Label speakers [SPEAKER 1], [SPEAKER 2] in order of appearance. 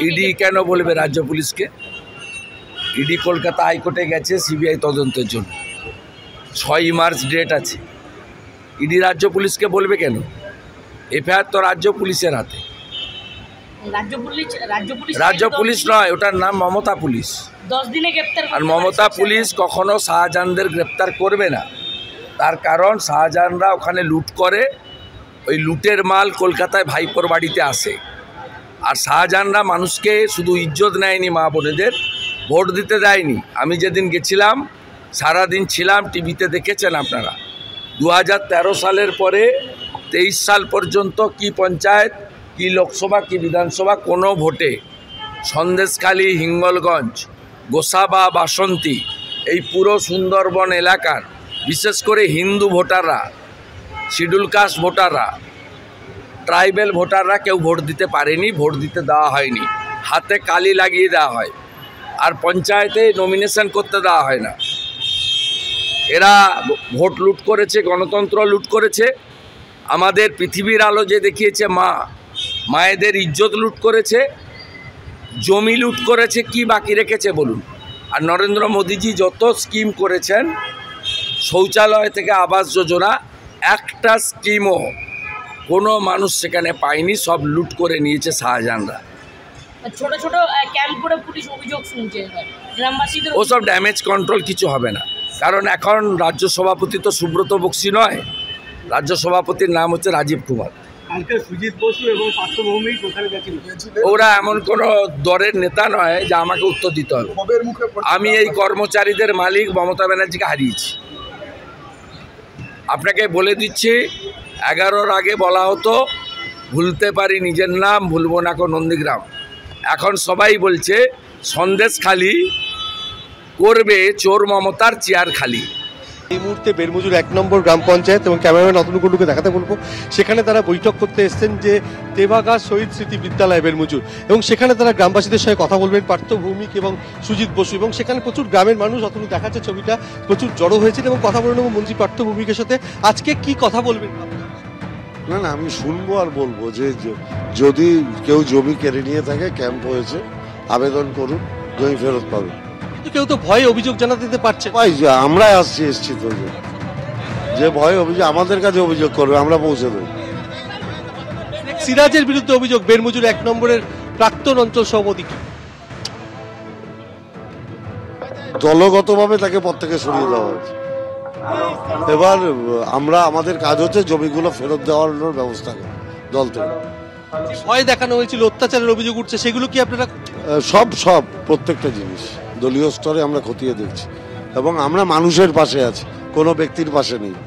[SPEAKER 1] ED কেন বলবে রাজ্য পুলিশকে? ইডি কলকাতা হাইকোর্টে গেছে সিবিআই তদন্তের জন্য, 6 মার্চ ডেট আছে। ইডি রাজ্য পুলিশকে বলবে কেন? এফআইআর তো রাজ্য পুলিশের হাতে। রাজ্য পুলিশ নয়, ওটার নাম মমতা পুলিশ।
[SPEAKER 2] 10 দিনে গ্রেপ্তার।
[SPEAKER 1] আর মমতা পুলিশ কখনো শাহজাহানদের গ্রেপ্তার করবে না, তার কারণ শাহজাহানরা ওখানে লুট করে, ওই লুটের মাল কলকাতায় ভাইপোর বাড়িতে আসে। আর শাহজাহানরা মানুষকে শুধু ইজ্জত নেয়নি, মা বোনেদের ভোট দিতে দেয়নি। আমি যেদিন গেছিলাম সারাদিন ছিলাম, টিভিতে দেখেছেন আপনারা। 2013 সালের পরে 23 সাল পর্যন্ত কি পঞ্চায়েত, কি লোকসভা, কি বিধানসভা, কোনো ভোটে সন্দেশখালী, হিঙ্গলগঞ্জ, গোসাবা, বাসন্তী, এই পুরো সুন্দরবন এলাকার বিশেষ করে হিন্দু ভোটাররা, শিডিউল কাস্ট ভোটাররা, ট্রাইবেল ভোটাররা কেউ ভোট দিতে পারেনি, ভোট দিতে দেওয়া হয়নি। হাতে কালি লাগিয়ে দেওয়া হয়, আর পঞ্চায়েতে নমিনেশন করতে দেওয়া হয় না। এরা ভোট লুট করেছে, গণতন্ত্র লুট করেছে, আমাদের পৃথিবীর আলো যে দেখিয়েছে মায়েদের ইজ্জত লুট করেছে, জমি লুট করেছে, কি বাকি রেখেছে বলুন? আর নরেন্দ্র মোদীজি যত স্কিম করেছেন, শৌচালয় থেকে আবাস যোজনা, একটা স্কিমও কোনো মানুষ সেখানে পায়নি, সব লুট করে নিয়েছে শাহজাহানরা।
[SPEAKER 2] ছোট ছোট ক্যাম্প করে পুলিশ অভিযোগ শুনছে গ্রামবাসীদের।
[SPEAKER 1] ওসব ড্যামেজ কন্ট্রোল কিছু হবে না, কারণ এখন রাজ্য সভাপতি তো সুব্রত বক্সি নয়, রাজ্য সভাপতির নাম হচ্ছে রাজীব কুমার।
[SPEAKER 3] সুজিত বসু এবং পার্থ ভৌমিক ওখানে গেছিল।
[SPEAKER 1] ওরা এমন কোনো দলের নেতা নয় যে আমাকে উত্তর দিতে হবে। আমি এই কর্মচারীদের মালিক মমতা ব্যানার্জিকে হারিয়েছি। আপনাকে বলে দিচ্ছি, 11-র আগে বলা হতো ভুলতে পারি নিজের নাম, ভুলবো না কো নন্দীগ্রাম। এখন সবাই বলছে সন্দেশখালী করবে চোর মমতার চেয়ার খালি।
[SPEAKER 4] এই মুহূর্তে বেরমুজুর 1 নম্বর গ্রাম পঞ্চায়েত এবং ক্যামেরাম্যান অতনু কুণ্ডুকে দেখাতে বলবো, সেখানে তারা বৈঠক করতে এসেছেন যে তেভাগা শহীদ স্মৃতি বিদ্যালয় বেরমুজুর, এবং সেখানে তারা গ্রামবাসীদের সঙ্গে কথা বলবেন, পার্থ ভৌমিক এবং সুজিত বসু, এবং সেখানে প্রচুর গ্রামের মানুষ, অতনু দেখাচ্ছে ছবিটা, প্রচুর জড়ো হয়েছেন এবং কথা বলে নেব মন্ত্রী পার্থ ভৌমিকের সাথে। আজকে কি কথা বলবেন?
[SPEAKER 5] না না, আমি শুনবো আর বলবো যে যদি কেউ জমি কেড়ে নিয়ে থাকে, ক্যাম্প হয়েছে, আবেদন করুন, জমি ফেরত পাবে।
[SPEAKER 4] কেউ তো ভয়ে অভিযোগ জানাতে দিতে পারছে।
[SPEAKER 5] ভাই আমরা এসছি তো, যে ভয়ে অভিযোগ আমাদের কাছে অভিযোগ করবে, আমরা পৌঁছে দেবো।
[SPEAKER 4] সিরাজের বিরুদ্ধে অভিযোগ, বেরমুজুর 1 নম্বরের প্রাক্তন অঞ্চল সভাপতি।
[SPEAKER 5] দলগতভাবে তাকে পদ থেকে সরিয়ে দেওয়া হয়েছে। এবার আমাদের কাজ হচ্ছে জমিগুলো ফেরত দেওয়ার ব্যবস্থা করা দল থেকে।
[SPEAKER 4] ভয় দেখানো হয়েছিল, অত্যাচারের অভিযোগ উঠছে, সেগুলো কি আপনারা?
[SPEAKER 5] সব প্রত্যেকটা জিনিস দলীয় স্তরে আমরা খতিয়ে দেখছি, এবং আমরা মানুষের পাশে আছি, কোনো ব্যক্তির পাশে নেই।